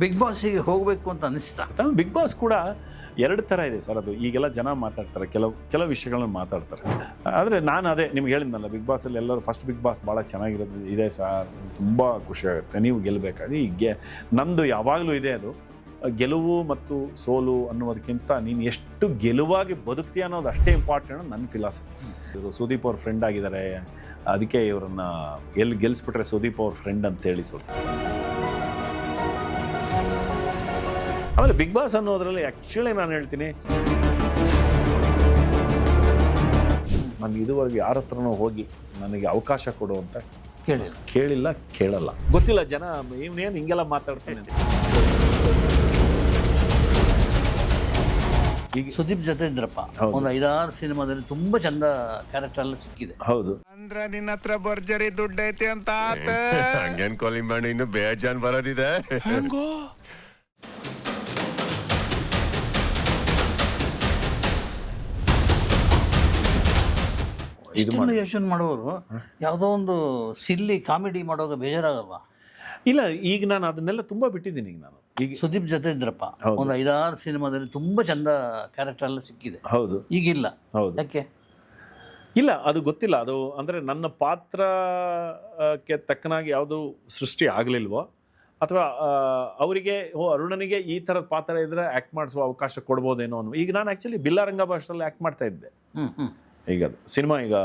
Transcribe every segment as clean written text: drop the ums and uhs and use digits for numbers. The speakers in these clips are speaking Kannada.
ಬಿಗ್ ಬಾಸಿಗೆ ಹೋಗಬೇಕು ಅಂತ ಅನಿಸ್ತಾ? ಬಿಗ್ ಬಾಸ್ ಕೂಡ ಎರಡು ಥರ ಇದೆ ಸರ್. ಅದು ಈಗೆಲ್ಲ ಜನ ಮಾತಾಡ್ತಾರೆ, ಕೆಲವು ವಿಷಯಗಳನ್ನ ಮಾತಾಡ್ತಾರೆ. ಆದರೆ ನಾನು ಅದೇ ನಿಮ್ಗೆ ಹೇಳಿದ್ನಲ್ಲ, ಬಿಗ್ ಬಾಸಲ್ಲಿ ಎಲ್ಲರೂ ಫಸ್ಟ್ ಬಿಗ್ ಬಾಸ್ ಭಾಳ ಚೆನ್ನಾಗಿರೋದು ಇದೆ ಸರ್, ತುಂಬ ಖುಷಿ ಆಗುತ್ತೆ, ನೀವು ಗೆಲ್ಲಬೇಕಾದ್ರೆ. ಈಗ ನಂದು ಯಾವಾಗಲೂ ಇದೆ ಅದು, ಗೆಲುವು ಮತ್ತು ಸೋಲು ಅನ್ನೋದಕ್ಕಿಂತ ನೀನು ಎಷ್ಟು ಗೆಲುವಾಗಿ ಬದುಕ್ತೀಯ ಅನ್ನೋದು ಅಷ್ಟೇ ಇಂಪಾರ್ಟೆಂಟ್ ನನ್ನ ಫಿಲಾಸಫಿ. ಇವರು ಸುದೀಪ್ ಅವ್ರ ಫ್ರೆಂಡ್ ಆಗಿದ್ದಾರೆ, ಅದಕ್ಕೆ ಇವರನ್ನ ಎಲ್ಲಿ ಗೆಲ್ಲಿಸ್ಬಿಟ್ರೆ ಸುದೀಪ್ ಅವ್ರ ಫ್ರೆಂಡ್ ಅಂತೇಳಿ ಸ್ವಲ್ಪ. ಆಮೇಲೆ ಬಿಗ್ ಬಾಸ್ ಅನ್ನೋದ್ರಲ್ಲಿ ಆ್ಯಕ್ಚುಲಿ ನಾನು ಹೇಳ್ತೀನಿ, ನಾನು ಇದುವರೆಗೆ ಯಾರ ಹತ್ರನೂ ಹೋಗಿ ನನಗೆ ಅವಕಾಶ ಕೊಡು ಅಂತ ಕೇಳಿಲ್ಲ, ಕೇಳಲ್ಲ. ಗೊತ್ತಿಲ್ಲ ಜನ ಇವನೇನು ಹಿಂಗೆಲ್ಲ ಮಾತಾಡ್ತಾನೆ ಅಂತ. ಈಗ ಸುದೀಪ್ ಜೊತೆ ಇದ್ರಪ್ಪ, ಒಂದು 5-6 ಸಿನಿಮಾದಲ್ಲಿ ತುಂಬಾ ಚಂದ ಕ್ಯಾರೆಕ್ಟರ್ ಎಲ್ಲ ಸಿಕ್ಕಿದೆ. ಹೌದು ಅಂದ್ರೆ ನಿನ್ನ ಹತ್ರ ಭರ್ಜರಿ ದುಡ್ಡು ಐತಿ ಅಂತ ಹಂಗೇನ್ ಕಾಲಿಂಗ್ ಮಾಡಿ ಇನ್ನು ಬೇಜಾನ್ ಬರೋದಿದೆ. ಇಷ್ಟೆಲ್ಲ ಯೋಚನೆ ಮಾಡೋರು ಯಾವುದೋ ಒಂದು ಸಿಲ್ಲಿ ಕಾಮಿಡಿ ಮಾಡೋದು ಬೇಜಾರಾಗಲ್ವಾ? ಇಲ್ಲ, ಈಗ ನಾನು ಅದನ್ನೆಲ್ಲ ತುಂಬ ಬಿಟ್ಟಿದ್ದೀನಿ. ಈಗ ನಾನು ಸುದೀಪ್ ಜೊತೆ ಇದ್ರಪ್ಪ, ಒಂದು 5-6 ಸಿನಿಮಾದಲ್ಲಿ ತುಂಬಾ ಚಂದ ಕ್ಯಾರೆಕ್ಟರ್ ಎಲ್ಲ ಸಿಕ್ಕಿದೆ. ಹೌದು, ಈಗಿಲ್ಲ. ಹೌದು, ಯಾಕೆ ಇಲ್ಲ ಅದು ಗೊತ್ತಿಲ್ಲ. ಅದು ಅಂದರೆ ನನ್ನ ಪಾತ್ರಕ್ಕೆ ತಕ್ಕನಾಗಿ ಯಾವುದು ಸೃಷ್ಟಿ ಆಗಲಿಲ್ವೋ, ಅಥವಾ ಅವರಿಗೆ ಅರುಣನಿಗೆ ಈ ಥರದ ಪಾತ್ರ ಇದ್ದರೆ ಆ್ಯಕ್ಟ್ ಮಾಡಿಸುವ ಅವಕಾಶ ಕೊಡ್ಬೋದೇನೋ ಅನ್ನೋ. ಈಗ ನಾನು ಆ್ಯಕ್ಚುಲಿ ಬಿಲ್ಲಾರಂಗ ಭಾಷೆಯಲ್ಲಿ ಆ್ಯಕ್ಟ್ ಮಾಡ್ತಾ ಇದ್ದೆ. ಈಗ ಅದು ಸಿನಿಮಾ ಈಗ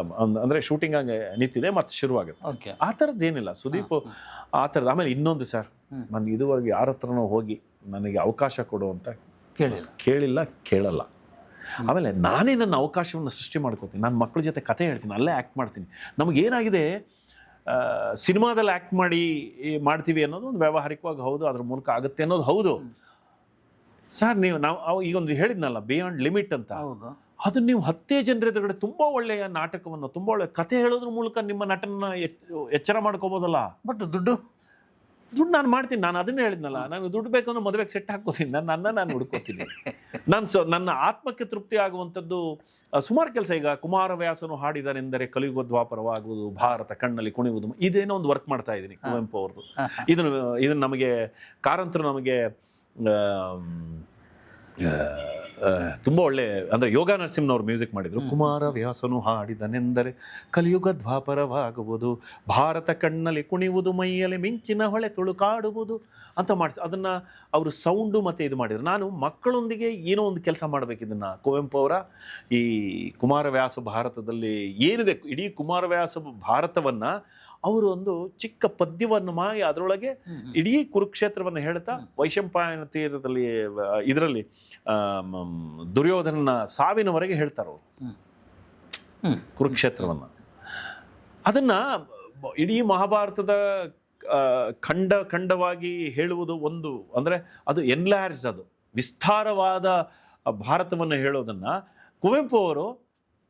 ಅಂದರೆ ಶೂಟಿಂಗ್ ಆಗಿ ನಿಂತಿದೆ, ಮತ್ತು ಶುರುವಾಗುತ್ತೆ. ಆ ಥರದ್ದು ಏನಿಲ್ಲ ಸುದೀಪ್ ಆ ಥರದ್ದು. ಆಮೇಲೆ ಇನ್ನೊಂದು ಸರ್, ನಾನು ಇದುವರೆಗೆ ಯಾರ ಹತ್ರನೂ ಹೋಗಿ ನನಗೆ ಅವಕಾಶ ಕೊಡು ಅಂತ ಕೇಳಿಲ್ಲ, ಕೇಳಲ್ಲ. ಆಮೇಲೆ ನಾನೇ ನನ್ನ ಅವಕಾಶವನ್ನು ಸೃಷ್ಟಿ ಮಾಡ್ಕೋತೀನಿ. ನಾನು ಮಕ್ಕಳ ಜೊತೆ ಕತೆ ಹೇಳ್ತೀನಿ, ಅಲ್ಲೇ ಆ್ಯಕ್ಟ್ ಮಾಡ್ತೀನಿ. ನಮಗೇನಾಗಿದೆ, ಸಿನಿಮಾದಲ್ಲಿ ಆ್ಯಕ್ಟ್ ಮಾಡ್ತೀವಿ ಅನ್ನೋದು ಒಂದು ವ್ಯಾವಹಾರಿಕವಾಗಿ ಹೌದು, ಅದ್ರ ಮೂಲಕ ಆಗುತ್ತೆ ಅನ್ನೋದು ಹೌದು ಸರ್. ನಾವು ಈಗೊಂದು ಹೇಳಿದ್ನಲ್ಲ, ಬಿಯಾಂಡ್ ಲಿಮಿಟ್ ಅಂತ, ಅದನ್ನು ನೀವು 10 ಜನರ ಎದುರುಗಡೆ ತುಂಬ ಒಳ್ಳೆಯ ನಾಟಕವನ್ನು, ತುಂಬ ಒಳ್ಳೆಯ ಕತೆ ಹೇಳೋದ್ರ ಮೂಲಕ ನಿಮ್ಮ ನಟನ ಎಚ್ಚರ ಮಾಡ್ಕೋಬೋದಲ್ಲ. ಬಟ್ ದುಡ್ಡು ನಾನು ಮಾಡ್ತೀನಿ. ನಾನು ಅದನ್ನೇ ಹೇಳಿದ್ನಲ್ಲ, ನಾನು ದುಡ್ಡು ಬೇಕಂದ್ರೆ ಮದುವೆಗೆ ಸೆಟ್ ಹಾಕೋತೀನಿ, ನಾನು ಹುಡ್ಕೋತೀನಿ. ನನ್ನ ಆತ್ಮಕ್ಕೆ ತೃಪ್ತಿ ಆಗುವಂಥದ್ದು ಸುಮಾರು ಕೆಲಸ. ಈಗ ಕುಮಾರವ್ಯಾಸನು ಹಾಡಿದನೆಂದರೆ ಕಲಿಯುಗ ದ್ವಾಪರವಾಗುವುದು, ಭಾರತ ಕಣ್ಣಲ್ಲಿ ಕುಣಿಯುವುದು, ಇದೇನೋ ಒಂದು ವರ್ಕ್ ಮಾಡ್ತಾ ಇದ್ದೀನಿ ಕುವೆಂಪು ಅವ್ರದ್ದು. ಇದನ್ನು ನಮಗೆ ಕಾರಂತರು ನಮಗೆ ತುಂಬ ಒಳ್ಳೆ, ಅಂದರೆ ಯೋಗ ನರಸಿಂಹನವ್ರು ಮ್ಯೂಸಿಕ್ ಮಾಡಿದರು. ಕುಮಾರವ್ಯಾಸನು ಹಾಡಿದನೆಂದರೆ ಕಲಿಯುಗ ದ್ವಾಪರವಾಗುವುದು, ಭಾರತ ಕಣ್ಣಲ್ಲಿ ಕುಣಿಯುವುದು, ಮೈಯಲ್ಲಿ ಮಿಂಚಿನ ಹೊಳೆ ತುಳುಕಾಡುವುದು ಅಂತ ಮಾಡಿಸಿ ಅದನ್ನು ಅವರು ಸೌಂಡು ಮತ್ತು ಇದು ಮಾಡಿದರು. ನಾನು ಮಕ್ಕಳೊಂದಿಗೆ ಏನೋ ಒಂದು ಕೆಲಸ ಮಾಡಬೇಕು. ಇದನ್ನು ಕುವೆಂಪು ಅವರ ಈ ಕುಮಾರವ್ಯಾಸ ಭಾರತದಲ್ಲಿ ಏನಿದೆ, ಇಡೀ ಕುಮಾರವ್ಯಾಸ ಭಾರತವನ್ನು ಅವರು ಒಂದು ಚಿಕ್ಕ ಪದ್ಯವನ್ನು ಮಾಡಿ ಅದರೊಳಗೆ ಇಡೀ ಕುರುಕ್ಷೇತ್ರವನ್ನು ಹೇಳ್ತಾ ವೈಶಂಪಾಯನ ತೀರದಲ್ಲಿ ಇದರಲ್ಲಿ ದುರ್ಯೋಧನನ ಸಾವಿನವರೆಗೆ ಹೇಳ್ತಾರೆ ಅವರು ಕುರುಕ್ಷೇತ್ರವನ್ನು. ಅದನ್ನು ಇಡೀ ಮಹಾಭಾರತದ ಖಂಡವಾಗಿ ಹೇಳುವುದು ಒಂದು, ಅಂದರೆ ಅದು ಎನ್ಲಾರ್ಜ್ಡ್, ಅದು ವಿಸ್ತಾರವಾದ ಭಾರತವನ್ನು ಹೇಳೋದನ್ನು ಕುವೆಂಪು ಅವರು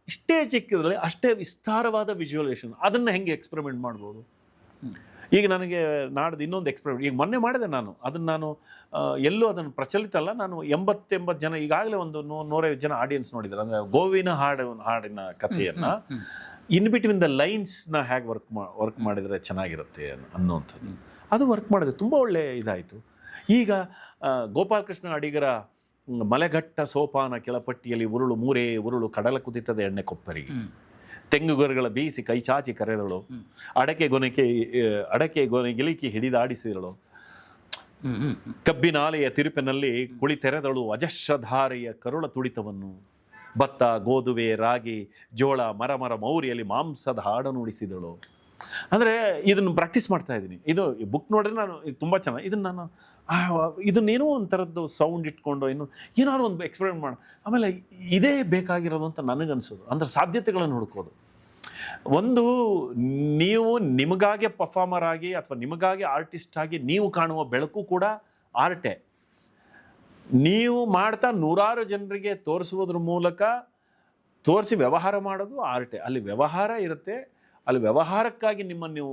ಇಷ್ಟೇ ಚಿಕ್ಕದ್ರಲ್ಲಿ ಅಷ್ಟೇ ವಿಸ್ತಾರವಾದ ವಿಜುವಲೈಸೇಷನ್, ಅದನ್ನು ಹೆಂಗೆ ಎಕ್ಸ್ಪೆರಿಮೆಂಟ್ ಮಾಡ್ಬೋದು. ಈಗ ನನಗೆ ನಾಡ್ದು ಇನ್ನೊಂದು ಎಕ್ಸ್ಪೆರಿಮೆಂಟ್ ಈಗ ಮೊನ್ನೆ ಮಾಡಿದೆ ನಾನು. ನಾನು ಎಲ್ಲೂ ಅದನ್ನು ಪ್ರಚಲಿತ ಅಲ್ಲ. ನಾನು 80 ಜನ ಈಗಾಗಲೇ ಒಂದು 150 ಜನ ಆಡಿಯನ್ಸ್ ನೋಡಿದ್ದಾರೆ. ಅಂದರೆ ಗೋವಿನ ಹಾಡಿನ ಕಥೆಯನ್ನು ಇನ್ ಬಿಟ್ವೀನ್ ದ ಲೈನ್ಸ್ನ ಹೇಗೆ ವರ್ಕ್ ಮಾಡಿದರೆ ಚೆನ್ನಾಗಿರುತ್ತೆ ಅನ್ನೋವಂಥದ್ದು, ಅದು ವರ್ಕ್ ಮಾಡಿದೆ. ತುಂಬ ಒಳ್ಳೆ ಇದಾಯಿತು. ಈಗ ಗೋಪಾಲಕೃಷ್ಣ ಅಡಿಗರ ಮಲೆಘಟ್ಟ ಸೋಪಾನ ಕೆಳಪಟ್ಟಿಯಲ್ಲಿ ಉರುಳು ಮೂರೇ ಉರುಳು ಕಡಲ ಕುದಿತದ ಎಣ್ಣೆ ಕೊಪ್ಪರಿಗೆ, ತೆಂಗುಗರುಗಳ ಬೀಸಿ ಕೈ ಚಾಚಿ ಕರೆದಳು, ಅಡಕೆ ಗೊನೆ ಗಿಲಿಕಿ ಹಿಡಿದಾಡಿಸಿದಳು, ಕಬ್ಬಿನಾಲೆಯ ತಿರುಪಿನಲ್ಲಿ ಕುಳಿತೆರೆದಳು ಅಜಶ್ರಧಾರೆಯ ಕರುಳ ತುಡಿತವನ್ನು, ಭತ್ತ ಗೋಧುವೆ ರಾಗಿ ಜೋಳ ಮರ ಮೌರಿಯಲ್ಲಿ ಮಾಂಸದ ಹಾಡು ನುಡಿಸಿದಳು. ಅಂದರೆ ಇದನ್ನು ಪ್ರಾಕ್ಟೀಸ್ ಮಾಡ್ತಾ ಇದ್ದೀನಿ. ಇದು ಬುಕ್ ನೋಡಿದ್ರೆ ನಾನು ತುಂಬ ಚೆನ್ನಾಗಿ ಇದನ್ನೇನೋ ಒಂಥರದ್ದು ಸೌಂಡ್ ಇಟ್ಕೊಂಡು ಏನಾದ್ರು ಒಂದು ಎಕ್ಸ್ಪೆರಿಮೆಂಟ್ ಮಾಡಿ, ಆಮೇಲೆ ಇದೇ ಬೇಕಾಗಿರೋದು ಅಂತ ನನಗನ್ಸೋದು. ಅಂದರೆ ಸಾಧ್ಯತೆಗಳನ್ನು ಹುಡುಕೋದು. ಒಂದು, ನೀವು ನಿಮಗಾಗಿ ಪರ್ಫಾರ್ಮರ್ ಆಗಿ ಅಥವಾ ನಿಮಗಾಗಿ ಆರ್ಟಿಸ್ಟ್ ಆಗಿ ನೀವು ಕಾಣುವ ಬೆಳಕು ಕೂಡ ಆರ್ಟೇ. ನೀವು ಮಾಡ್ತಾ 100 ಜನರಿಗೆ ತೋರಿಸುವುದ್ರ ಮೂಲಕ ತೋರಿಸಿ ವ್ಯವಹಾರ ಮಾಡೋದು ಆರ್ಟೇ. ಅಲ್ಲಿ ವ್ಯವಹಾರ ಇರುತ್ತೆ, ಅಲ್ಲಿ ವ್ಯವಹಾರಕ್ಕಾಗಿ ನಿಮ್ಮನ್ನು ನೀವು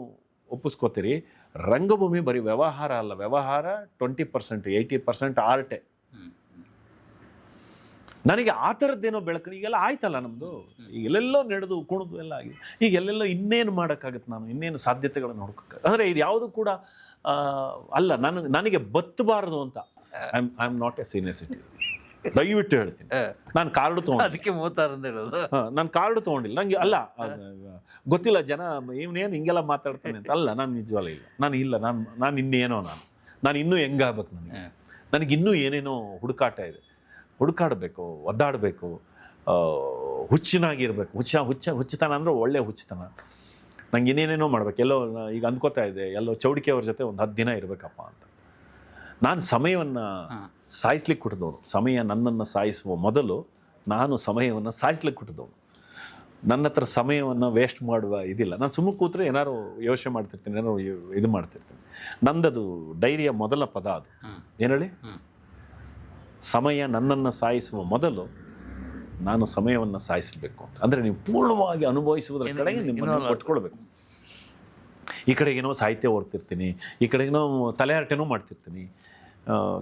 ಒಪ್ಪಿಸ್ಕೋತೀರಿ. ರಂಗಭೂಮಿ ಬರೀ ವ್ಯವಹಾರ ಅಲ್ಲ, ವ್ಯವಹಾರ 20%, 80% ಆರ್ಟೇ. ನನಗೆ ಆ ಥರದ್ದೇನೋ ಬೆಳಕು ಈಗೆಲ್ಲ ಆಯ್ತಲ್ಲ ನಮ್ಮದು. ಈಗ ಎಲ್ಲೆಲ್ಲೋ ನಡೆದು ಕುಣಿದು ಎಲ್ಲ ಆಗಿದೆ. ಈಗ ಎಲ್ಲೆಲ್ಲೋ ಇನ್ನೇನು ಮಾಡೋಕ್ಕಾಗತ್ತೆ, ನಾನು ಇನ್ನೇನು ಸಾಧ್ಯತೆಗಳನ್ನು ಹುಡುಕಕ್ಕೆ. ಅಂದರೆ ಇದು ಯಾವುದು ಕೂಡ ಅಲ್ಲ, ನನಗೆ ಬತ್ತಬಾರದು ಅಂತ. I am not A senior citizen, ದಯವಿಟ್ಟು ಹೇಳ್ತೀನಿ. ನಾನು ಕಾರ್ಡು ತೊಗೊಂಡು, ಅದಕ್ಕೆ 36 ಅಂತ ಹೇಳೋದು. ನಾನು ಕಾರ್ಡು ತೊಗೊಂಡಿಲ್ಲ. ನನಗೆ ಅಲ್ಲ ಗೊತ್ತಿಲ್ಲ, ಜನ ಇವನೇನು ಹಿಂಗೆಲ್ಲ ಮಾತಾಡ್ತಾನೆ ಅಂತ. ಅಲ್ಲ, ನಾನು ನಿಜವಲ್ಲ ಇಲ್ಲ, ನಾನು ಇನ್ನೇನೋ, ನಾನು ಇನ್ನೂ ಹೆಂಗಾಗ್ಬೇಕು, ನನಗಿನ್ನೂ ಏನೇನೋ ಹುಡುಕಾಟ ಹುಡುಕಾಡಬೇಕು, ಒದ್ದಾಡಬೇಕು, ಹುಚ್ಚಿನಾಗಿರ್ಬೇಕು. ಹುಚ್ಚತನ ಅಂದರೆ ಒಳ್ಳೆ ಹುಚ್ಚತನ. ನಂಗೆ ಇನ್ನೇನೇನೋ ಮಾಡ್ಬೇಕು. ಎಲ್ಲೋ ಈಗ ಅಂದ್ಕೋತಾ ಇದೆ, ಎಲ್ಲೋ ಚೌಡಿಕೆಯವ್ರ ಜೊತೆ ಒಂದು 10 ದಿನ ಇರಬೇಕಪ್ಪ ಅಂತ. ನಾನು ಸಮಯವನ್ನು ಸಾಯಿಸ್ಲಿಕ್ಕೆ ಹುಟ್ಟಿದವನು. ಸಮಯ ನನ್ನನ್ನು ಸಾಯಿಸುವ ಮೊದಲು ನಾನು ಸಮಯವನ್ನು ಸಾಯಿಸ್ಲಿಕ್ಕೆ ಹುಟ್ಟಿದವನು. ನನ್ನ ಹತ್ರ ಸಮಯವನ್ನು ವೇಸ್ಟ್ ಮಾಡುವ ಇದಿಲ್ಲ. ನಾನು ಸುಮ್ಮನೆ ಕೂತ್ರೆ ಏನಾರು ಯೋಚನೆ ಮಾಡ್ತಿರ್ತೀನಿ, ಏನಾರು ಇದು ಮಾಡ್ತಿರ್ತೀನಿ. ನಂದದು ಡೈರಿಯ ಮೊದಲ ಪದ ಅದು. ಏನು ಹೇಳಿ? ಸಮಯ ನನ್ನನ್ನು ಸಾಯಿಸುವ ಮೊದಲು ನಾನು ಸಮಯವನ್ನು ಸಾಯಿಸಬೇಕು ಅಂತ. ಅಂದರೆ ನೀವು ಪೂರ್ಣವಾಗಿ ಅನುಭವಿಸುವುದರ ಕಡೆಗೆ ನಿಮ್ಮನ್ನು ಕೊಟ್ಕೊಳ್ಬೇಕು. ಈ ಕಡೆಗೇನೋ ಸಾಹಿತ್ಯ ಓದ್ತಿರ್ತೀನಿ, ಈ ಕಡೆಗೇನೋ ತಲೆಹರಟೆನೂ ಮಾಡ್ತಿರ್ತೀನಿ.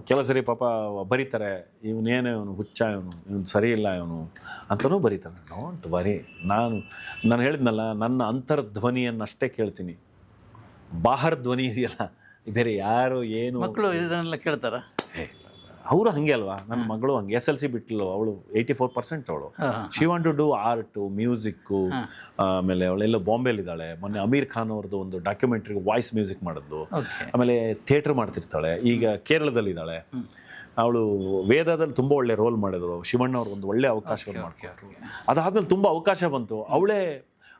ಕೆಲವು ಸರಿ ಪಾಪ ಬರೀತಾರೆ, ಇವನು ಹುಚ್ಚ, ಇವನು ಸರಿ ಇಲ್ಲ ಅಂತಲೂ ಬರೀತಾರೆ. Don't worry. ನಾನು ಹೇಳಿದ್ನಲ್ಲ, ನನ್ನ ಅಂತರ್ಧ್ವನಿಯನ್ನಷ್ಟೇ ಕೇಳ್ತೀನಿ. ಬಾಹರ್ ಧ್ವನಿ ಇದೆಯಲ್ಲ, ಬೇರೆ ಯಾರು ಏನು. ಮಕ್ಕಳು ಇದನ್ನೆಲ್ಲ ಕೇಳ್ತಾರ? ಅವರು ಹಾಗೆ ಅಲ್ವಾ. ನನ್ನ ಮಗಳು ಹಂಗೆ SLC ಬಿಟ್ಟಲು, ಅವಳು 84% ಅವಳು. She want to do art, music. ಆಮೇಲೆ ಅವಳೆಲ್ಲ ಬಾಂಬೆಲಿದ್ದಾಳೆ. ಮೊನ್ನೆ ಅಮೀರ್ ಖಾನ್ ಅವ್ರದ್ದು ಒಂದು ಡಾಕ್ಯುಮೆಂಟ್ರಿಗೆ ವಾಯ್ಸ್ ಮ್ಯೂಸಿಕ್ ಮಾಡಿದ್ಲು. ಆಮೇಲೆ ಥಿಯೇಟ್ರ್ ಮಾಡ್ತಿರ್ತಾಳೆ. ಈಗ ಕೇರಳದಲ್ಲಿದ್ದಾಳೆ. ಅವಳು ವೇದದಲ್ಲಿ ತುಂಬ ಒಳ್ಳೆ ರೋಲ್ ಮಾಡಿದ್ರು. ಶಿವಣ್ಣ ಅವ್ರಿಗೆ ಒಂದು ಒಳ್ಳೆ ಅವಕಾಶವನ್ನು ಮಾಡಿಕೊಟ್ರು. ಅದಾದ್ಮೇಲೆ ತುಂಬ ಅವಕಾಶ ಬಂತು. ಅವಳೇ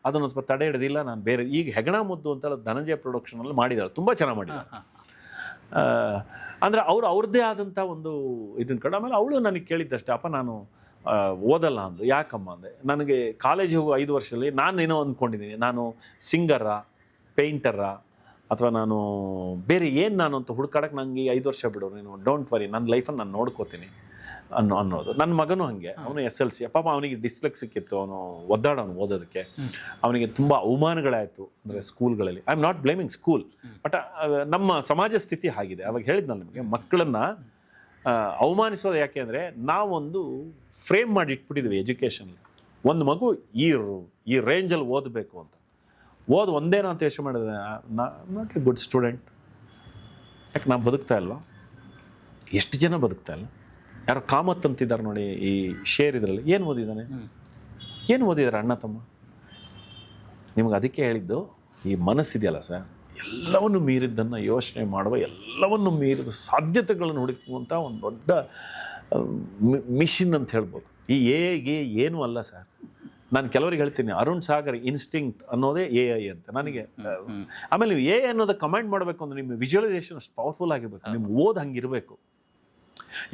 ಅದನ್ನು ಸ್ವಲ್ಪ ತಡೆ ಹಿಡಿದಿಲ್ಲ. ನಾನು ಬೇರೆ ಈಗ ಹೆಗಣ ಮುದ್ದು ಅಂತೆಲ್ಲ ಧನಂಜಯ ಪ್ರೊಡಕ್ಷನಲ್ಲಿ ಮಾಡಿದ್ದಾಳೆ, ತುಂಬ ಚೆನ್ನಾಗಿ ಮಾಡಿದ್ದಾಳೆ. ಅಂದರೆ ಅವ್ರದ್ದೇ ಆದಂಥ ಒಂದು ಇದನ್ನ ಕಡೆ. ಆಮೇಲೆ ಅವಳು ನನಗೆ ಕೇಳಿದ್ದಷ್ಟೇ, ಅಪ್ಪ ನಾನು ಓದಲ್ಲ ಅಂದು. ಯಾಕಮ್ಮ ಅಂದೆ. ನನಗೆ ಕಾಲೇಜಿಗೆ ಹೋಗೋ 5 ವರ್ಷದಲ್ಲಿ ನಾನೇನೋ ಅಂದ್ಕೊಂಡಿದ್ದೀನಿ, ನಾನು ಸಿಂಗರಾ, ಪೇಂಟರಾ, ಅಥವಾ ನಾನು ಬೇರೆ ಏನು ನಾನು ಅಂತ ಹುಡ್ಕಾಡಕ್ಕೆ ನನಗೆ 5 ವರ್ಷ ಬಿಡು, ನೀನು ಡೋಂಟ್ ವರಿ, ನನ್ನ ಲೈಫನ್ನು ನಾನು ನೋಡ್ಕೋತೀನಿ ಅನ್ನೋದು. ನನ್ನ ಮಗನೂ ಹಾಗೆ. ಅವನು SLC. ಪಾಪ ಅವನಿಗೆ ಡಿಸ್ಲೆಕ್ಸಿಕ್ ಇತ್ತು, ಅವನು ಒದ್ದಾಡೋನು ಓದೋದಕ್ಕೆ. ಅವನಿಗೆ ತುಂಬ ಅವಮಾನಗಳಾಯಿತು ಅಂದರೆ ಸ್ಕೂಲ್ಗಳಲ್ಲಿ. I am not blaming school, but ನಮ್ಮ ಸಮಾಜ ಸ್ಥಿತಿ ಆಗಿದೆ. ಅವಾಗ ಹೇಳಿದ್ನಲ್ಲ ನಿಮಗೆ, ಮಕ್ಕಳನ್ನು ಅವಮಾನಿಸೋದು ಯಾಕೆ ಅಂದರೆ ನಾವೊಂದು ಫ್ರೇಮ್ ಮಾಡಿ ಇಟ್ಬಿಟ್ಟಿದ್ವಿ ಎಜುಕೇಷನಲ್ಲಿ. ಒಂದು ಮಗು ಈ ರೇಂಜಲ್ಲಿ ಓದಬೇಕು ಅಂತ. ಒಂದೇನೋ ಅಂತ ಯೋಚನೆ ಮಾಡಿದ್ರೆ, ನಾಟ್ ಎ ಗುಡ್ ಸ್ಟೂಡೆಂಟ್. ಯಾಕೆ ನಾವು ಬದುಕ್ತಾ ಇಲ್ವಾ? ಎಷ್ಟು ಜನ ಬದುಕ್ತಾ ಇಲ್ಲ? ಯಾರೋ ಕಾಮತ್ ಅಂತಿದ್ದಾರೆ ನೋಡಿ, ಈ ಶೇರ್ ಇದರಲ್ಲಿ. ಏನು ಓದಿದ್ದಾರೆ ಅಣ್ಣ ತಮ್ಮ? ನಿಮಗೆ ಅದಕ್ಕೆ ಹೇಳಿದ್ದು, ಈ ಮನಸ್ಸಿದೆಯಲ್ಲ ಸರ್, ಎಲ್ಲವನ್ನು ಮೀರಿದ್ದನ್ನು ಯೋಚನೆ ಮಾಡುವ, ಎಲ್ಲವನ್ನು ಮೀರಿದ ಸಾಧ್ಯತೆಗಳನ್ನು ಹುಡುಕುವಂಥ ಒಂದು ದೊಡ್ಡ ಮಿಷಿನ್ ಅಂತ ಹೇಳ್ಬೋದು. ಈ ಎಗೆ ಏನೂ ಅಲ್ಲ ಸರ್. ನಾನು ಕೆಲವರಿಗೆ ಹೇಳ್ತೀನಿ, ಅರುಣ್ ಸಾಗರ್ ಇನ್ಸ್ಟಿಂಕ್ಟ್ ಅನ್ನೋದೇ AI ಅಂತ ನನಗೆ. ಆಮೇಲೆ ನೀವು AI ಅನ್ನೋದು ಕಮೆಂಟ್ ಮಾಡಬೇಕು ಅಂದರೆ ನಿಮ್ಮ ವಿಜುವಲೈಸೇಷನ್ ಅಷ್ಟು ಪವರ್ಫುಲ್ ಆಗಿರಬೇಕು, ನಿಮ್ಮ ಓದ್ ಹಂಗಿರಬೇಕು.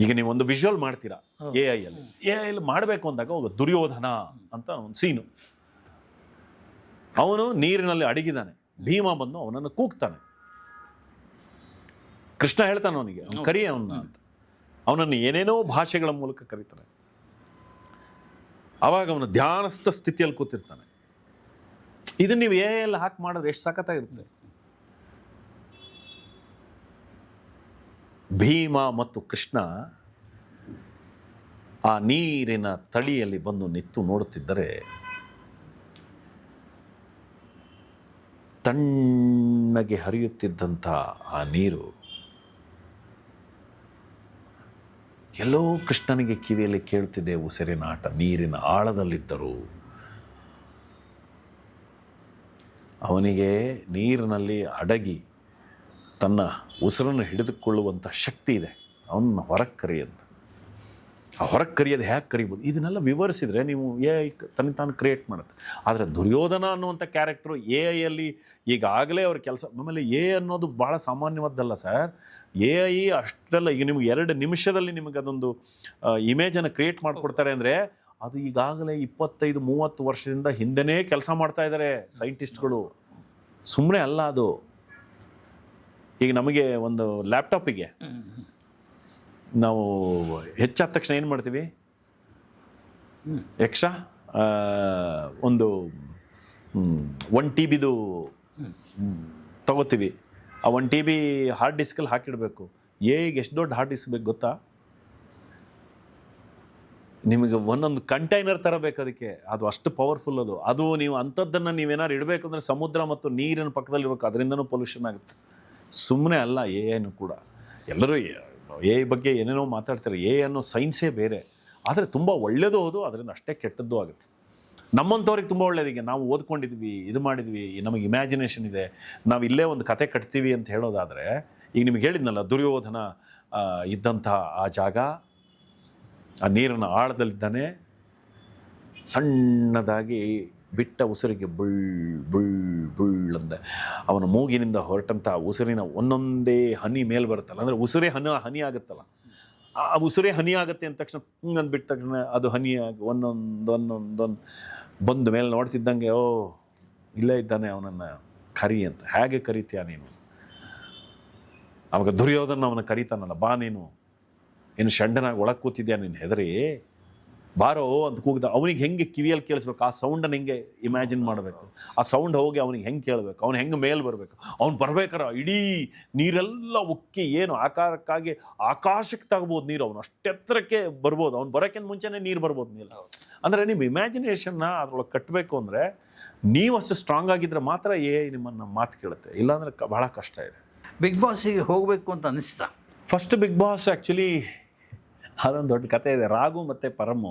ಈಗ ನೀವು ಒಂದು ವಿಜುವಲ್ ಮಾಡ್ತೀರಾ AI ಮಾಡಬೇಕು ಅಂದಾಗ, ಹೋಗ ದುರ್ಯೋಧನ ಅಂತ ಒಂದು ಸೀನು, ಅವನು ನೀರಿನಲ್ಲಿ ಅಡಗಿದ್ದಾನೆ, ಭೀಮ ಬಂದು ಅವನನ್ನು ಕೂಗ್ತಾನೆ. ಕೃಷ್ಣ ಹೇಳ್ತಾನೆ ಅವನಿಗೆ, ಕರಿ ಅವನ್ನ ಅಂತ. ಅವನನ್ನು ಏನೇನೋ ಭಾಷೆಗಳ ಮೂಲಕ ಕರೀತಾನೆ. ಆವಾಗ ಅವನು ಧ್ಯಾನಸ್ಥ ಸ್ಥಿತಿಯಲ್ಲಿ ಕೂತಿರ್ತಾನೆ. ಇದನ್ನ ನೀವು AI ಹಾಕಿ ಮಾಡಿದ್ರೆ ಎಷ್ಟು ಸಖತ್ತಾಗಿರುತ್ತೆ. ಭೀಮ ಮತ್ತು ಕೃಷ್ಣ ಆ ನೀರಿನ ತಳಿಯಲ್ಲಿ ಬಂದು ನಿಂತು ನೋಡುತ್ತಿದ್ದರೆ, ತಣ್ಣಗೆ ಹರಿಯುತ್ತಿದ್ದಂಥ ಆ ನೀರು ಎಲ್ಲೋ ಕೃಷ್ಣನಿಗೆ ಕಿವಿಯಲ್ಲಿ ಕೇಳುತ್ತಿದೆ ಉಸಿರಿನ ಆಟ. ನೀರಿನ ಆಳದಲ್ಲಿದ್ದರು. ಅವನಿಗೆ ನೀರಿನಲ್ಲಿ ಅಡಗಿ ತನ್ನ ಉಸಿರನ್ನು ಹಿಡಿದುಕೊಳ್ಳುವಂಥ ಶಕ್ತಿ ಇದೆ. ಅವನ್ನ ಹೊರಗೆ ಕರೆಯಂತ. ಆ ಹೊರಗೆ ಕರೆಯೋದು ಹೇಗೆ ಕರಿಬೋದು, ಇದನ್ನೆಲ್ಲ ವಿವರಿಸಿದರೆ ನೀವು AI ತಾನು ಕ್ರಿಯೇಟ್ ಮಾಡುತ್ತೆ. ಆದರೆ ದುರ್ಯೋಧನ ಅನ್ನುವಂಥ ಕ್ಯಾರೆಕ್ಟ್ರು AI ಈಗಾಗಲೇ ಅವ್ರ ಕೆಲಸ. ಆಮೇಲೆ AI ಅನ್ನೋದು ಭಾಳ ಸಾಮಾನ್ಯವಾದ್ದಲ್ಲ ಸರ್. AI ಅಷ್ಟೆಲ್ಲ. ಈಗ ನಿಮ್ಗೆ 2 ನಿಮಿಷದಲ್ಲಿ ನಿಮಗೆ ಅದೊಂದು ಇಮೇಜನ್ನು ಕ್ರಿಯೇಟ್ ಮಾಡಿಕೊಡ್ತಾರೆ ಅಂದರೆ, ಅದು ಈಗಾಗಲೇ 25-30 ವರ್ಷದಿಂದ ಹಿಂದೆನೇ ಕೆಲಸ ಮಾಡ್ತಾ ಇದ್ದಾರೆ ಸೈಂಟಿಸ್ಟ್ಗಳು. ಸುಮ್ಮನೆ ಅಲ್ಲ ಅದು. ಈಗ ನಮಗೆ ಒಂದು ಲ್ಯಾಪ್ಟಾಪಿಗೆ ನಾವು ಹೆಚ್ಚಾದ ತಕ್ಷಣ ಏನು ಮಾಡ್ತೀವಿ, ಎಕ್ಸ್ಟ್ರಾ ಒಂದು 1 TBದು ತಗೋತೀವಿ. ಆ 1 TB ಹಾರ್ಡ್ ಡಿಸ್ಕಲ್ಲಿ ಹಾಕಿಡಬೇಕು. ಈಗ ಎಷ್ಟು ದೊಡ್ಡ ಹಾರ್ಡ್ ಡಿಸ್ಕ್ ಬೇಕು ಗೊತ್ತಾ? ನಿಮಗೆ ಒಂದೊಂದು ಕಂಟೈನರ್ ಥರ ಬೇಕು ಅದಕ್ಕೆ. ಅದು ಅಷ್ಟು ಪವರ್ಫುಲ್ ಅದು ನೀವು ಅಂಥದ್ದನ್ನು ನೀವೇನಾದ್ರು ಇಡಬೇಕು ಅಂದರೆ ಸಮುದ್ರ ಮತ್ತು ನೀರಿನ ಪಕ್ಕದಲ್ಲಿ ಇರಬೇಕು. ಅದರಿಂದನೂ ಪೊಲ್ಯೂಷನ್ ಆಗುತ್ತೆ. ಸುಮ್ಮನೆ ಅಲ್ಲ ಏನು ಕೂಡ. ಎಲ್ಲರೂ ಎ ಬಗ್ಗೆ ಏನೇನೋ ಮಾತಾಡ್ತಾರೆ. ಅನ್ನೋ ಸೈನ್ಸೇ ಬೇರೆ, ಆದರೆ ತುಂಬ ಒಳ್ಳೆಯದು ಹೌದು, ಅದರಿಂದ ಅಷ್ಟೇ ಕೆಟ್ಟದ್ದು ಆಗುತ್ತೆ. ನಮ್ಮಂಥವ್ರಿಗೆ ತುಂಬ ಒಳ್ಳೇದೀಗ ನಾವು ಓದ್ಕೊಂಡಿದ್ವಿ, ಇದು ಮಾಡಿದ್ವಿ, ನಮಗೆ ಇಮ್ಯಾಜಿನೇಷನ್ ಇದೆ, ನಾವು ಇಲ್ಲೇ ಒಂದು ಕತೆ ಕಟ್ತೀವಿ ಅಂತ ಹೇಳೋದಾದರೆ, ಈಗ ನಿಮ್ಗೆ ಹೇಳಿದ್ನಲ್ಲ, ದುರ್ಯೋಧನ ಇದ್ದಂಥ ಆ ಜಾಗ, ಆ ನೀರಿನ ಆಳದಲ್ಲಿದ್ದಾನೆ, ಸಣ್ಣದಾಗಿ ಬಿಟ್ಟ ಉಸಿರಿಗೆ ಬುಳ್ ಬುಳ್ ಬುಳ್ ಅಂದೆ ಅವನ ಮೂಗಿನಿಂದ ಹೊರಟಂಥ ಉಸಿರಿನ ಒಂದೊಂದೇ ಹನಿ ಮೇಲೆ ಬರುತ್ತಲ್ಲ, ಅಂದರೆ ಉಸಿರೇ ಹನಿ ಆಗುತ್ತಲ್ಲ, ಆ ಉಸಿರೇ ಹನಿ ಆಗುತ್ತೆ ಅಂದ ತಕ್ಷಣ ಅಂದ್ಬಿಟ್ಟ ತಕ್ಷಣ ಅದು ಹನಿಯಾಗಿ ಒಂದೊಂದು ಬಂದು ಮೇಲೆ ನೋಡ್ತಿದ್ದಂಗೆ, ಓ ಇಲ್ಲೇ ಇದ್ದಾನೆ, ಅವನನ್ನು ಕರಿ ಅಂತ. ಹೇಗೆ ಕರಿತೀಯ ನೀನು? ಅವಾಗ ದುರ್ಯೋಧನ ಅವನ ಕರೀತಾನಲ್ಲ, ಬಾ ನೀನು ಏನು ಷಂಡನಾಗಿ ಒಳಗೆ ಕೂತಿದ್ಯಾ ನೀನು, ಹೆದರಿ ಬಾರೋ ಅಂತ ಕೂಗಿದ. ಅವನಿಗೆ ಹೆಂಗೆ ಕಿವಿಯಲ್ಲಿ ಕೇಳಿಸ್ಬೇಕು, ಆ ಸೌಂಡನ್ನು ಹೆಂಗೆ ಇಮ್ಯಾಜಿನ್ ಮಾಡಬೇಕು, ಆ ಸೌಂಡ್ ಹೋಗಿ ಅವನಿಗೆ ಹೆಂಗೆ ಕೇಳಬೇಕು, ಅವ್ನು ಹೆಂಗೆ ಮೇಲೆ ಬರಬೇಕು, ಅವ್ನು ಬರ್ಬೇಕಾರೆ ಇಡೀ ನೀರೆಲ್ಲ ಉಕ್ಕಿ ಏನು ಆಕಾರಕ್ಕಾಗಿ ಆಕಾಶಕ್ಕೆ ತಗ್ಬೋದು ನೀರು, ಅವನು ಅಷ್ಟೆತ್ತರಕ್ಕೆ ಬರ್ಬೋದು, ಅವ್ನು ಬರೋಕ್ಕಿಂತ ಮುಂಚೆನೇ ನೀರು ಬರ್ಬೋದು ಮೇಲೆ. ಅಂದರೆ ನಿಮ್ಮ ಇಮ್ಯಾಜಿನೇಷನ್ನ ಅದ್ರೊಳಗೆ ಕಟ್ಟಬೇಕು ಅಂದರೆ ನೀವು ಅಷ್ಟು ಸ್ಟ್ರಾಂಗ್ ಆಗಿದ್ದರೆ ಮಾತ್ರ ನಿಮ್ಮನ್ನು ಮಾತು ಕೇಳುತ್ತೆ, ಇಲ್ಲಾಂದರೆ ಬಹಳ ಕಷ್ಟ ಇದೆ. ಬಿಗ್ ಬಾಸಿಗೆ ಹೋಗಬೇಕು ಅಂತ ಅನಿಸ್ತಾ? ಫಸ್ಟ್ ಬಿಗ್ ಬಾಸ್ ಆ್ಯಕ್ಚುಲಿ ಅದೊಂದು ದೊಡ್ಡ ಕತೆ ಇದೆ. ರಾಘು ಮತ್ತು ಪರಮು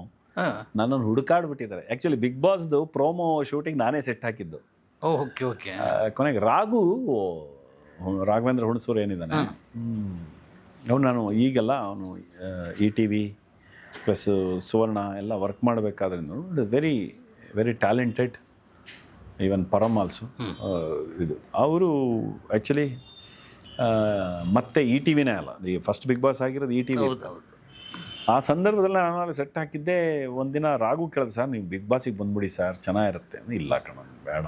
ನನ್ನನ್ನು ಹುಡುಕಾಡ್ಬಿಟ್ಟಿದ್ದಾರೆ. ಆ್ಯಕ್ಚುಲಿ ಬಿಗ್ ಬಾಸ್ದು ಪ್ರೋಮೋ ಶೂಟಿಂಗ್ ನಾನೇ ಸೆಟ್ ಹಾಕಿದ್ದು. Okay okay. ಕೊನೆಗೆ ರಾಘವೇಂದ್ರ ಹುಣಸೂರು ಏನಿದ್ದಾನೆ ಅವನು, ನಾನು ಈಗೆಲ್ಲ ಅವನು ETV ಪ್ಲಸ್ ಸುವರ್ಣ ಎಲ್ಲ ವರ್ಕ್ ಮಾಡಬೇಕಾದ್ರಿಂದ very very talented, even Param also. ಇದು ಅವರು ಆ್ಯಕ್ಚುಲಿ ಮತ್ತೆ ETVನೇ ಅಲ್ಲ, ಈ ಫಸ್ಟ್ ಬಿಗ್ ಬಾಸ್ ಆಗಿರೋದು ETV. ಆ ಸಂದರ್ಭದಲ್ಲಿ ನಾನು ಅಲ್ಲಿ ಸೆಟ್ ಹಾಕಿದ್ದೆ. ಒಂದಿನ ರಾಘು ಕೇಳಿದೆ, ಸರ್ ನೀವು ಬಿಗ್ ಬಾಸಿಗೆ ಬಂದ್ಬಿಡಿ ಸರ್, ಚೆನ್ನಾಗಿರುತ್ತೆ. ಇಲ್ಲ ಕಣ, ಬೇಡ,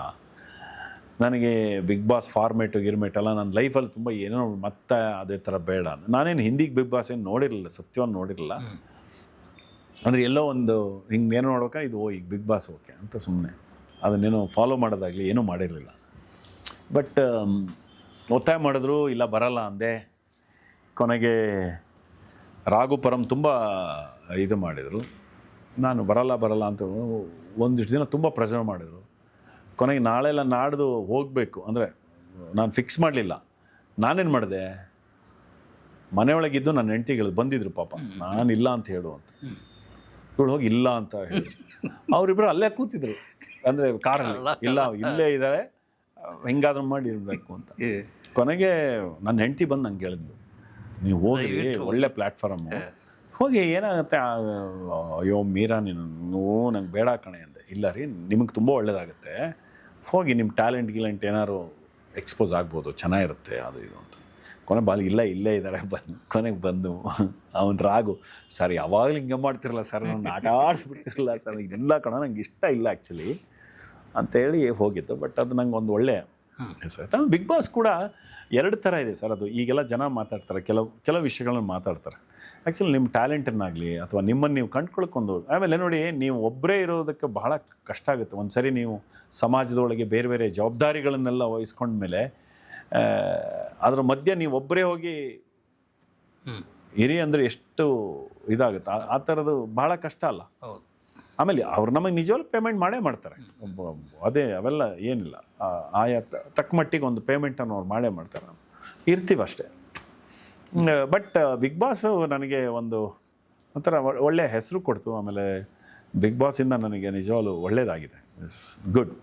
ನನಗೆ ಬಿಗ್ ಬಾಸ್ ಫಾರ್ಮೇಟು ಗಿರ್ಮೇಟೆಲ್ಲ ನನ್ನ ಲೈಫಲ್ಲಿ ತುಂಬ ಏನೋ ಮತ್ತೆ ಅದೇ ಥರ ಬೇಡ. ನಾನೇನು ಹಿಂದಿಗೆ ಬಿಗ್ ಬಾಸ್ ಏನು ನೋಡಿರಲಿಲ್ಲ, ಸತ್ಯವನ್ನು ನೋಡಿರಲಿಲ್ಲ. ಅಂದರೆ ಎಲ್ಲೋ ಒಂದು ಹಿಂಗೆ ಏನೋ ನೋಡ್ಬೇಕಾ, ಇದು ಈಗ ಬಿಗ್ ಬಾಸ್ ಓಕೆ ಅಂತ ಸುಮ್ಮನೆ ಅದನ್ನೇನೋ ಫಾಲೋ ಮಾಡೋದಾಗಲಿ ಏನೂ ಮಾಡಿರಲಿಲ್ಲ. ಬಟ್ ಒತ್ತಾಯ ಮಾಡಿದ್ರು, ಇಲ್ಲ ಬರಲ್ಲ ಅಂದೆ. ಕೊನೆಗೆ ರಾಘು ಪರಮ್ ತುಂಬ ಇದು ಮಾಡಿದರು, ನಾನು ಬರಲ್ಲ ಅಂತ ಒಂದಿಷ್ಟು ದಿನ ತುಂಬ ಪ್ರೆಷರ್ ಮಾಡಿದರು. ಕೊನೆಗೆ ನಾಳೆಲ್ಲ ನಾಡ್ದು ಹೋಗಬೇಕು ಅಂದರೆ ನಾನು ಫಿಕ್ಸ್ ಮಾಡಲಿಲ್ಲ. ನಾನೇನು ಮಾಡಿದೆ, ಮನೆಯೊಳಗಿದ್ದು ನನ್ನ ಹೆಂಡ್ತಿಗಳು ಬಂದಿದ್ರು ಪಾಪ, ನಾನು ಇಲ್ಲ ಅಂತ ಹೇಳು ಅಂತ. ಇವಳು ಹೋಗಿ ಇಲ್ಲ ಅಂತ ಹೇಳಿ ಅವರಿಬ್ಬರು ಅಲ್ಲೇ ಕೂತಿದ್ರು, ಅಂದರೆ ಕಾರಲ್ಲಿ, ಇಲ್ಲ ಇಲ್ಲೇ ಇದ್ದಾರೆ, ಹೆಂಗಾದ್ರೂ ಮಾಡಿ ಇರಬೇಕು ಅಂತ. ಕೊನೆಗೆ ನನ್ನ ಹೆಂಡ್ತಿ ಬಂದು ನಂಗೆ ಹೇಳಿದ್ಲು, ನೀವು ಹೋಗಿ ಒಳ್ಳೆ ಪ್ಲ್ಯಾಟ್ಫಾರ್ಮು, ಹೋಗಿ ಏನಾಗುತ್ತೆ, ಅಯ್ಯೋ ಮೀರಾ ನೀನು ನಂಗೆ ಬೇಡ ಕಣೆ ಅಂದೆ. ಇಲ್ಲ ರೀ, ನಿಮಗೆ ತುಂಬ ಒಳ್ಳೇದಾಗುತ್ತೆ, ಹೋಗಿ ನಿಮ್ಮ ಟ್ಯಾಲೆಂಟ್ ಏನಾದ್ರು ಎಕ್ಸ್ಪೋಸ್ ಆಗ್ಬೋದು, ಚೆನ್ನಾಗಿರುತ್ತೆ ಅದು ಇದು ಅಂತ. ಕೊನೆ ಇಲ್ಲೇ ಇದ್ದಾರೆ. ಕೊನೆಗೆ ಬಂದು ಅವನು ರಾಘು, ಸರ್ ಯಾವಾಗಲೂ ಹಿಂಗೆ ಮಾಡ್ತಿರಲ್ಲ ಸರ್, ನಾನು ಆಟ ಆಡಿಸ್ಬಿಟ್ಟಿರಲ್ಲ ಸರ್, ಇಲ್ಲ ಕಣ ನಂಗೆ ಇಷ್ಟ ಇಲ್ಲ ಆ್ಯಕ್ಚುಲಿ ಅಂತೇಳಿ ಹೋಗಿದ್ದು. ಬಟ್ ಅದು ನಂಗೆ ಒಂದು ಒಳ್ಳೆ ಹೆಸರು. ಬಿಗ್ ಬಾಸ್ ಕೂಡ ಎರಡು ಥರ ಇದೆ ಸರ್. ಅದು ಈಗೆಲ್ಲ ಜನ ಮಾತಾಡ್ತಾರೆ, ಕೆಲವು ವಿಷಯಗಳನ್ನ ಮಾತಾಡ್ತಾರೆ. ಆ್ಯಕ್ಚುಲಿ ನಿಮ್ಮ ಟ್ಯಾಲೆಂಟನ್ನಾಗಲಿ ಅಥವಾ ನಿಮ್ಮನ್ನು ನೀವು ಕಂಡುಕೊಳ್ಕೊಂಡು, ಆಮೇಲೆ ನೋಡಿ, ನೀವು ಒಬ್ಬರೇ ಇರೋದಕ್ಕೆ ಬಹಳ ಕಷ್ಟ ಆಗುತ್ತೆ. ಒಂದು ಸರಿ ನೀವು ಸಮಾಜದೊಳಗೆ ಬೇರೆ ಬೇರೆ ಜವಾಬ್ದಾರಿಗಳನ್ನೆಲ್ಲ ವಹಿಸ್ಕೊಂಡ್ಮೇಲೆ ಅದರ ಮಧ್ಯೆ ನೀವು ಒಬ್ಬರೇ ಹೋಗಿ ಇರಿ ಅಂದರೆ ಎಷ್ಟು ಇದಾಗುತ್ತೆ. ಆ ಥರದ್ದು ಭಾಳ ಕಷ್ಟ ಅಲ್ಲ. ಆಮೇಲೆ ಅವ್ರು ನಮಗೆ ನಿಜವಾಗ್ಲೂ ಪೇಮೆಂಟ್ ಮಾಡೇ ಮಾಡ್ತಾರೆ, ಅದೇ ಅವೆಲ್ಲ ಏನಿಲ್ಲ. ಆಯಾ ತಕ್ಕ ಮಟ್ಟಿಗೆ ಒಂದು ಪೇಮೆಂಟನ್ನು ಅವ್ರು ಮಾಡೇ ಮಾಡ್ತಾರೆ, ಇರ್ತೀವಿ ಅಷ್ಟೇ. ಬಟ್ ಬಿಗ್ ಬಾಸು ನನಗೆ ಒಂಥರ ಒಳ್ಳೆಯ ಹೆಸರು ಕೊಡ್ತು. ಆಮೇಲೆ ಬಿಗ್ ಬಾಸಿಂದ ನನಗೆ ನಿಜವಾಗ್ಲೂ ಒಳ್ಳೆಯದಾಗಿದೆ, ಇಟ್ಸ್ ಗುಡ್.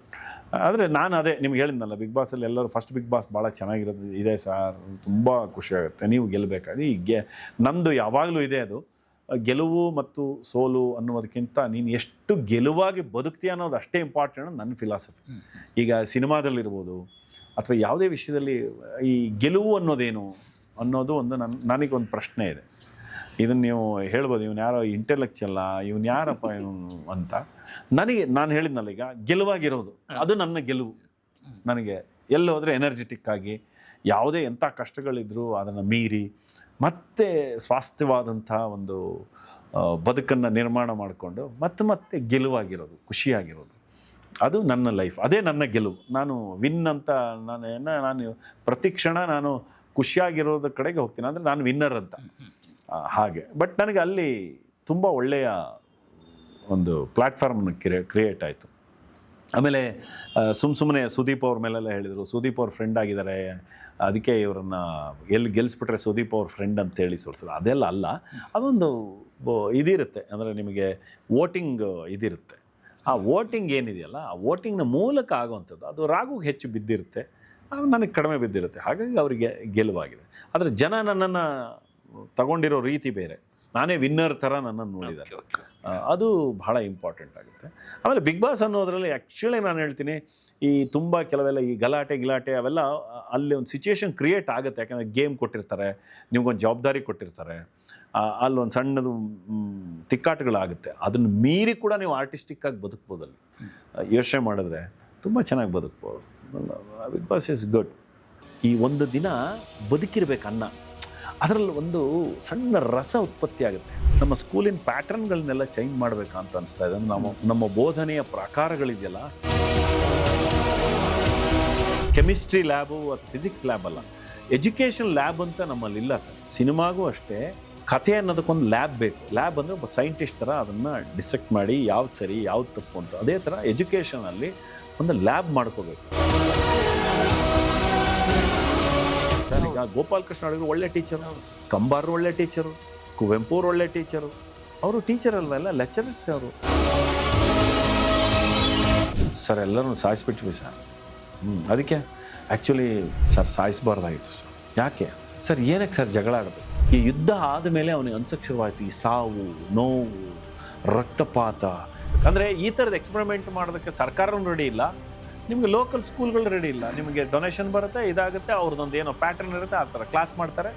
ಆದರೆ ನಾನು ಅದೇ ನಿಮ್ಗೆ ಹೇಳಿದ್ನಲ್ಲ, ಬಿಗ್ ಬಾಸಲ್ಲಿ ಎಲ್ಲರೂ ಫಸ್ಟ್ ಬಿಗ್ ಬಾಸ್ ಭಾಳ ಚೆನ್ನಾಗಿರೋದು ಇದೆ ಸರ್, ತುಂಬ ಖುಷಿಯಾಗುತ್ತೆ, ನೀವು ಗೆಲ್ಲಬೇಕಾಗಿ. ನಮ್ಮದು ಯಾವಾಗಲೂ ಇದೆ ಅದು, ಗೆಲುವು ಮತ್ತು ಸೋಲು ಅನ್ನೋದಕ್ಕಿಂತ ನೀನು ಎಷ್ಟು ಗೆಲುವಾಗಿ ಬದುಕ್ತೀಯ ಅನ್ನೋದು ಅಷ್ಟೇ ಇಂಪಾರ್ಟೆಂಟ್ ನನ್ನ ಫಿಲಾಸಫಿ. ಈಗ ಸಿನಿಮಾದಲ್ಲಿರ್ಬೋದು ಅಥವಾ ಯಾವುದೇ ವಿಷಯದಲ್ಲಿ ಈ ಗೆಲುವು ಅನ್ನೋದೇನು ಅನ್ನೋದು ನನಗೊಂದು ಪ್ರಶ್ನೆ ಇದೆ. ಇದನ್ನು ನೀವು ಹೇಳ್ಬೋದು, ಇವನು ಯಾರೋ ಇಂಟೆಲೆಕ್ಚುವಲ್ಲ, ಇವನು ಯಾರಪ್ಪ ಇವನು ಅಂತ. ನಾನು ಹೇಳಿದ್ನಲ್ಲ, ಈಗ ಗೆಲುವಾಗಿರೋದು ಅದು ನನ್ನ ಗೆಲುವು. ನನಗೆ ಎಲ್ಲಿ ಹೋದರೆ ಎನರ್ಜೆಟಿಕ್ ಆಗಿ, ಯಾವುದೇ ಎಂಥ ಕಷ್ಟಗಳಿದ್ರೂ ಅದನ್ನು ಮೀರಿ ಮತ್ತೆ ಸ್ವಾಸ್ಥ್ಯವಾದಂಥ ಒಂದು ಬದುಕನ್ನು ನಿರ್ಮಾಣ ಮಾಡಿಕೊಂಡು ಮತ್ತೆ ಗೆಲುವಾಗಿರೋದು, ಖುಷಿಯಾಗಿರೋದು, ಅದು ನನ್ನ ಲೈಫ್, ಅದೇ ನನ್ನ ಗೆಲುವು. ನಾನು ವಿನ್ ಅಂತ ನಾನು ಪ್ರತಿ ಕ್ಷಣ ನಾನು ಖುಷಿಯಾಗಿರೋದ್ರ ಕಡೆಗೆ ಹೋಗ್ತೀನಿ, ಅಂದರೆ ನಾನು ವಿನ್ನರ್ ಅಂತ ಹಾಗೆ. ಬಟ್ ನನಗೆ ಅಲ್ಲಿ ತುಂಬ ಒಳ್ಳೆಯ ಒಂದು ಪ್ಲ್ಯಾಟ್ಫಾರ್ಮ್ನ ಕ್ರಿಯೇಟ್ ಆಯಿತು. ಆಮೇಲೆ ಸುಮ್ಮನೆ ಸುದೀಪ್ ಅವ್ರ ಮೇಲೆಲ್ಲ ಹೇಳಿದರು, ಸುದೀಪ್ ಅವ್ರ ಫ್ರೆಂಡ್ ಆಗಿದ್ದಾರೆ, ಅದಕ್ಕೆ ಇವ್ರನ್ನ ಎಲ್ಲಿ ಗೆಲ್ಲಿಸ್ಬಿಟ್ರೆ ಸುದೀಪ್ ಅವ್ರ ಫ್ರೆಂಡ್ ಅಂತೇಳಿ ಸೋರ್ಸೋದು, ಅದೆಲ್ಲ ಅಲ್ಲ. ಅದೊಂದು ಇದಿರುತ್ತೆ, ಅಂದರೆ ನಿಮಗೆ ವೋಟಿಂಗ್ ಇದಿರುತ್ತೆ. ಆ ವೋಟಿಂಗ್ ಏನಿದೆಯಲ್ಲ, ಆ ವೋಟಿಂಗ್ನ ಮೂಲಕ ಆಗುವಂಥದ್ದು ಅದು ರಾಘುಗೆ ಹೆಚ್ಚು ಬಿದ್ದಿರುತ್ತೆ, ನನಗೆ ಕಡಿಮೆ ಬಿದ್ದಿರುತ್ತೆ. ಹಾಗಾಗಿ ಅವರಿಗೆ ಗೆಲುವಾಗಿದೆ. ಆದರೆ ಜನ ನನ್ನನ್ನು ತಗೊಂಡಿರೋ ರೀತಿ ಬೇರೆ, ನಾನೇ ವಿನ್ನರ್ ಥರ ನನ್ನನ್ನು ನೋಡಿದ್ದಾರೆ. ಅದು ಬಹಳ ಇಂಪಾರ್ಟೆಂಟ್ ಆಗುತ್ತೆ. ಆಮೇಲೆ ಬಿಗ್ ಬಾಸ್ ಅನ್ನೋದರಲ್ಲಿ ಆ್ಯಕ್ಚುಲಿ ನಾನು ಹೇಳ್ತೀನಿ, ಈ ತುಂಬ ಕೆಲವೆಲ್ಲ ಈ ಗಲಾಟೆ ಅವೆಲ್ಲ ಅಲ್ಲಿ ಒಂದು ಸಿಚುಯೇಷನ್ ಕ್ರಿಯೇಟ್ ಆಗುತ್ತೆ. ಯಾಕಂದರೆ ಗೇಮ್ ಕೊಟ್ಟಿರ್ತಾರೆ, ನಿಮ್ಗೊಂದು ಜವಾಬ್ದಾರಿ ಕೊಟ್ಟಿರ್ತಾರೆ, ಅಲ್ಲೊಂದು ಸಣ್ಣದು ತಿಕ್ಕಾಟಗಳಾಗುತ್ತೆ. ಅದನ್ನು ಮೀರಿ ಕೂಡ ನೀವು ಆರ್ಟಿಸ್ಟಿಕ್ಕಾಗಿ ಬದುಕ್ಬೋದು. ಅಲ್ಲಿ ಯೋಚನೆ ಮಾಡಿದ್ರೆ ತುಂಬ ಚೆನ್ನಾಗಿ ಬದುಕ್ಬೋದು. Bigg Boss is good. ಈ ಒಂದು ದಿನ ಬದುಕಿರ್ಬೇಕು ಅನ್ನ, ಅದರಲ್ಲಿ ಒಂದು ಸಣ್ಣ ರಸ ಉತ್ಪತ್ತಿ ಆಗುತ್ತೆ. ನಮ್ಮ ಸ್ಕೂಲಿನ ಪ್ಯಾಟರ್ನ್ಗಳನ್ನೆಲ್ಲ ಚೇಂಜ್ ಮಾಡಬೇಕಂತ ಅನಿಸ್ತಾ ಇದೆ. ನಮ್ಮ ಬೋಧನೆಯ ಪ್ರಕಾರಗಳಿದೆಯಲ್ಲ, ಕೆಮಿಸ್ಟ್ರಿ ಲ್ಯಾಬು ಅಥವಾ ಫಿಸಿಕ್ಸ್ ಲ್ಯಾಬ್ ಅಲ್ಲ, ಎಜುಕೇಷನ್ ಲ್ಯಾಬ್ ಅಂತ ನಮ್ಮಲ್ಲಿಲ್ಲ ಸರ್. ಸಿನಿಮಾಗೂ ಅಷ್ಟೇ ಕಥೆ ಅನ್ನೋದಕ್ಕೊಂದು ಲ್ಯಾಬ್ ಬೇಕು. ಲ್ಯಾಬ್ ಅಂದರೆ ಒಬ್ಬ ಸೈಂಟಿಸ್ಟ್ ಥರ ಅದನ್ನು ಡಿಸೆಕ್ಟ್ ಮಾಡಿ ಯಾವ್ದು ಸರಿ ಯಾವ್ದು ತಪ್ಪು ಅಂತ, ಅದೇ ಥರ ಎಜುಕೇಷನಲ್ಲಿ ಒಂದು ಲ್ಯಾಬ್ ಮಾಡ್ಕೋಬೇಕು. ಈಗ ಗೋಪಾಲಕೃಷ್ಣ ಅಡಿಗರು ಒಳ್ಳೆ ಟೀಚರು, ಕಂಬಾರರು ಒಳ್ಳೆ ಟೀಚರು, ಕುವೆಂಪು ಅವರು ಒಳ್ಳೆ ಟೀಚರು. ಅವರು ಟೀಚರ್ ಅಲ್ವಲ್ಲ, ಲೆಕ್ಚರರ್ಸ್ ಅವರು. ಸರ್ ಎಲ್ಲರೂ ಸಾಯಿಸ್ಬಿಟ್ವಿ ಸರ್. ಅದಕ್ಕೆ ಆ್ಯಕ್ಚುಲಿ ಸರ್ ಸಾಯಿಸಬಾರ್ದಾಗಿತ್ತು ಸರ್. ಯಾಕೆ ಸರ್, ಏನಕ್ಕೆ ಸರ್ ಜಗಳ ಆಡಬೇಕು? ಈ ಯುದ್ಧ ಆದಮೇಲೆ ಅವನಿಗೆ ಅನ್ಸಕ್ಕೆ ಶುರುವಾಯಿತು ಈ ಸಾವು, ನೋವು, ರಕ್ತಪಾತ. ಅಂದರೆ ಈ ಥರದ ಎಕ್ಸ್ಪೆರಿಮೆಂಟ್ ಮಾಡೋದಕ್ಕೆ ಸರ್ಕಾರನೂ ರೆಡಿ ಇಲ್ಲ, ನಿಮಗೆ ಲೋಕಲ್ ಸ್ಕೂಲ್ಗಳು ರೆಡಿ ಇಲ್ಲ. ನಿಮಗೆ ಡೊನೇಷನ್ ಬರುತ್ತೆ, ಇದಾಗುತ್ತೆ, ಅವ್ರದ್ದೊಂದು ಏನೋ ಪ್ಯಾಟರ್ನ್ ಇರುತ್ತೆ, ಆ ಥರ ಕ್ಲಾಸ್ ಮಾಡ್ತಾರೆ.